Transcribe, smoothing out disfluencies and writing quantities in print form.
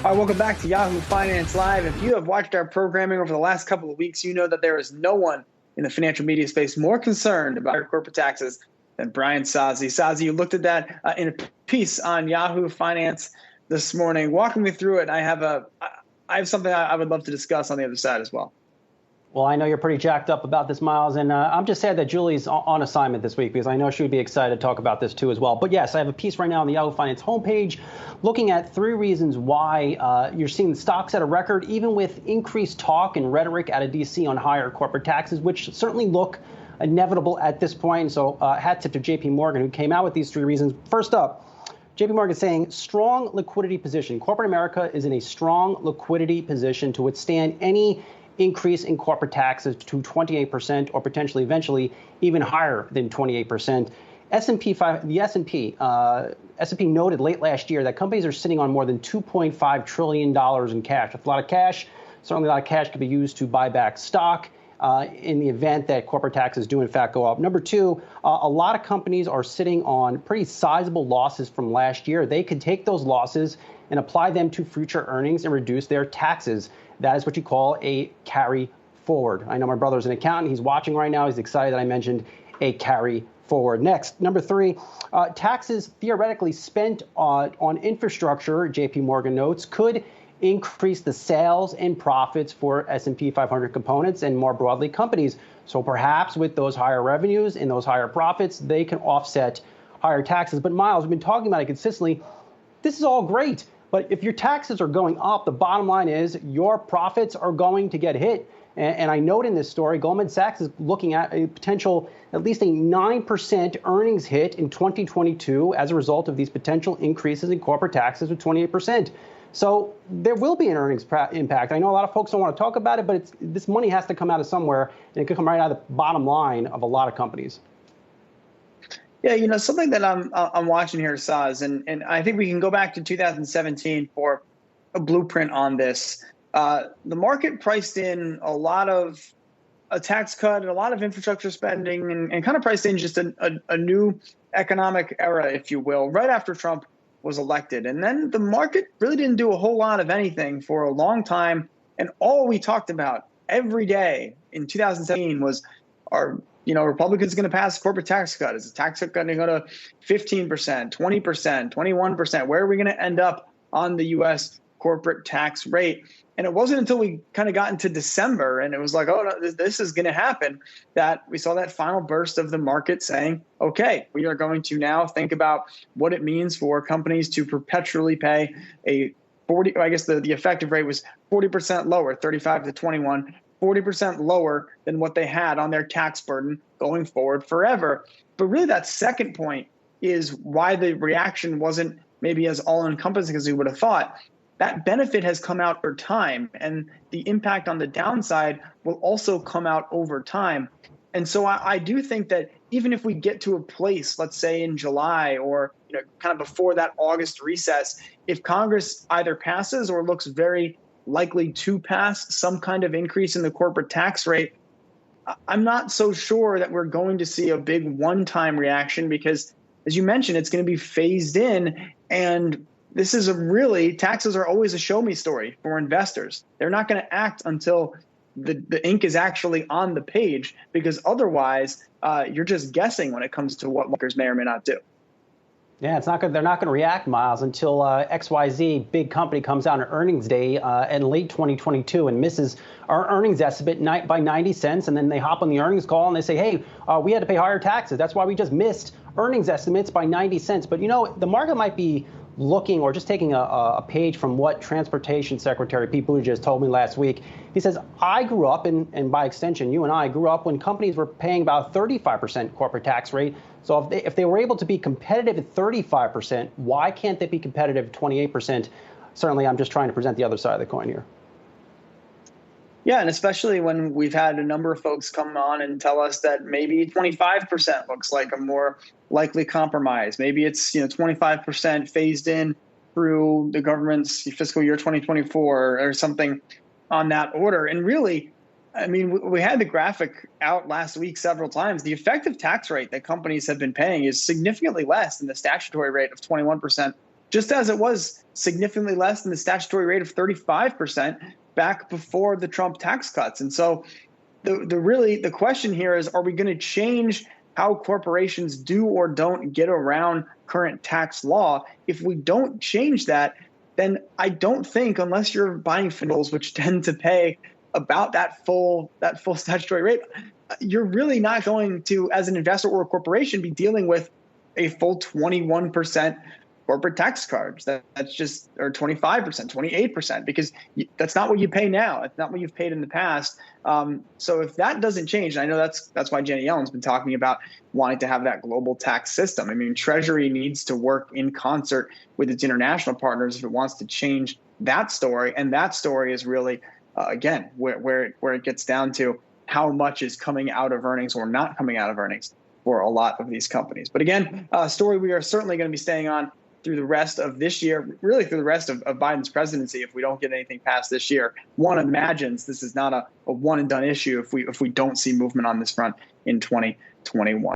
All right, welcome back to Yahoo Finance Live. If you have watched our programming over the last couple of weeks, you know that there is no one in the financial media space more concerned about our corporate taxes than Brian Sozzi. Sozzi, you looked at that in a piece on Yahoo Finance this morning. Walking me through it, I have something I would love to discuss on the other side as well. Well, I know you're pretty jacked up about this, Myles, and I'm just sad that Julie's on assignment this week because I know she would be excited to talk about this too as well. But yes, I have a piece right now on the Yahoo Finance homepage looking at 3 reasons why you're seeing the stocks at a record, even with increased talk and rhetoric out of D.C. on higher corporate taxes, which certainly look inevitable at this point. So hat tip to J.P. Morgan, who came out with these 3 reasons. First up, J.P. Morgan is saying strong liquidity position. Corporate America is in a strong liquidity position to withstand any increase in corporate taxes to 28% or potentially eventually even higher than 28%. The S&P noted late last year that companies are sitting on more than $2.5 trillion in cash. That's a lot of cash. Certainly a lot of cash could be used to buy back stock in the event that corporate taxes do in fact go up. Number 2, a lot of companies are sitting on pretty sizable losses from last year. They could take those losses and apply them to future earnings and reduce their taxes. That is what you call a carry forward. I know my brother's an accountant. He's watching right now. He's excited that I mentioned a carry forward. Next, number 3, taxes theoretically spent on infrastructure, JP Morgan notes, could increase the sales and profits for S&P 500 components and more broadly companies. So perhaps with those higher revenues and those higher profits, they can offset higher taxes. But Myles, we've been talking about it consistently. This is all great. But if your taxes are going up, the bottom line is your profits are going to get hit. And I note in this story, Goldman Sachs is looking at a potential at least a 9% earnings hit in 2022 as a result of these potential increases in corporate taxes of 28%. So there will be an earnings impact. I know a lot of folks don't want to talk about it, but this money has to come out of somewhere, and it could come right out of the bottom line of a lot of companies. Yeah, something that I'm watching here, Saz, and I think we can go back to 2017 for a blueprint on this. The market priced in a lot of a tax cut and a lot of infrastructure spending and kind of priced in just a new economic era, if you will, right after Trump was elected. And then the market really didn't do a whole lot of anything for a long time. And all we talked about every day in 2017 was Republicans going to pass a corporate tax cut. Is the tax cut going to go to 15%, 20%, 21%? Where are we going to end up on the U.S. corporate tax rate? And it wasn't until we kind of got into December and it was like, oh, no, this is going to happen, that we saw that final burst of the market saying, okay, we are going to now think about what it means for companies to perpetually pay a 40, I guess the effective rate was 40% lower, 35 to 21, 40% lower than what they had on their tax burden going forward forever. But really that second point is why the reaction wasn't maybe as all-encompassing as we would have thought. That benefit has come out over time, and the impact on the downside will also come out over time. And so I do think that even if we get to a place, let's say in July or kind of before that August recess, if Congress either passes or looks very likely to pass some kind of increase in the corporate tax rate, I'm not so sure that we're going to see a big one-time reaction because, as you mentioned, it's going to be phased in. And this is taxes are always a show me story for investors. They're not going to act until the ink is actually on the page, because otherwise you're just guessing when it comes to what workers may or may not do. Yeah, it's not good. They're not going to react, Myles, until XYZ big company comes out on earnings day in late 2022 and misses our earnings estimate by 90 cents. And then they hop on the earnings call and they say, hey, we had to pay higher taxes. That's why we just missed earnings estimates by 90 cents. But, the market might be looking or just taking a page from what Transportation Secretary Pete Buttigieg told me last week. He says, I grew up, and by extension, you and I grew up when companies were paying about 35% corporate tax rate. So if they were able to be competitive at 35%, why can't they be competitive at 28%? Certainly, I'm just trying to present the other side of the coin here. Yeah, and especially when we've had a number of folks come on and tell us that maybe 25% looks like a more likely compromise. Maybe it's 25% phased in through the government's fiscal year 2024 or something on that order. And really, I mean, we had the graphic out last week several times. The effective tax rate that companies have been paying is significantly less than the statutory rate of 21% just as it was significantly less than the statutory rate of 35% back before the Trump tax cuts. And so the question here is, are we going to change how corporations do or don't get around current tax law? If we don't change that, then I don't think, unless you're buying financials, which tend to pay about that full statutory rate, you're really not going to, as an investor or a corporation, be dealing with a full 21% corporate tax charge. That's just, or 25%, 28%, because that's not what you pay now. It's not what you've paid in the past. So if that doesn't change, and I know that's why Janet Yellen's been talking about wanting to have that global tax system. I mean, Treasury needs to work in concert with its international partners if it wants to change that story. And that story is really, again, where it gets down to how much is coming out of earnings or not coming out of earnings for a lot of these companies. But again, a story we are certainly going to be staying on through the rest of this year, really through the rest of Biden's presidency, if we don't get anything past this year. One imagines this is not a one and done issue if we don't see movement on this front in 2021.